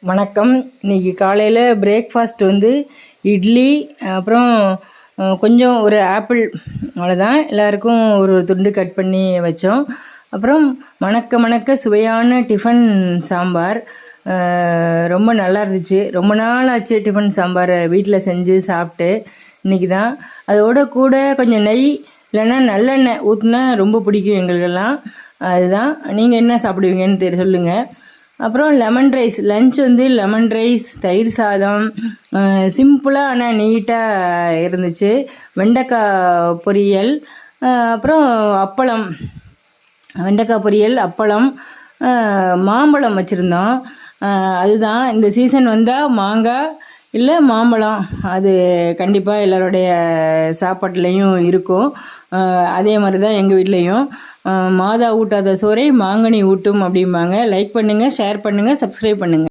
வணக்கம். இன்றைக்கி காலையில் பிரேக்ஃபாஸ்ட் வந்து இட்லி, அப்புறம் கொஞ்சம் ஒரு ஆப்பிள், அவ்வளோதான். எல்லாருக்கும் ஒரு துண்டு கட் பண்ணி வச்சோம். அப்புறம் மணக்க சுவையான டிஃபன் சாம்பார். ரொம்ப நல்லா இருந்துச்சு. ரொம்ப நாள் ஆச்சு டிஃபன் சாம்பார் வீட்டில் செஞ்சு சாப்பிட்டு. இன்றைக்கி தான் அதோட கூட கொஞ்சம் நெய் இல்லைன்னா நல்லெண்ணெய் ஊற்றினா ரொம்ப பிடிக்கும் எங்களுக்கெல்லாம். அதுதான். நீங்கள் என்ன சாப்பிடுவீங்கன்னு சொல்லுங்கள். அப்புறம் லெமன் ரைஸ், லன்ச் வந்து லெமன் ரைஸ், தயிர் சாதம், சிம்பிளாக ஆனால் நீட்டாக இருந்துச்சு. வெண்டைக்காய் பொரியல், அப்புறம் அப்பளம், வெண்டைக்காய் பொரியல், அப்பளம், மாம்பழம் வச்சுருந்தோம். அதுதான் இந்த சீசன் வந்தால் மாங்காய் இல்லை மாம்பழம் அது கண்டிப்பாக எல்லோருடைய சாப்பாட்டுலேயும் இருக்கும். அதே மாதிரி தான் எங்கள் வீட்லேயும். மாதா ஊட்டாத சோறை மாங்கனி ஊட்டும் அப்படிம்பாங்க. லைக் பண்ணுங்கள், ஷேர் பண்ணுங்கள், சப்ஸ்கிரைப் பண்ணுங்கள்.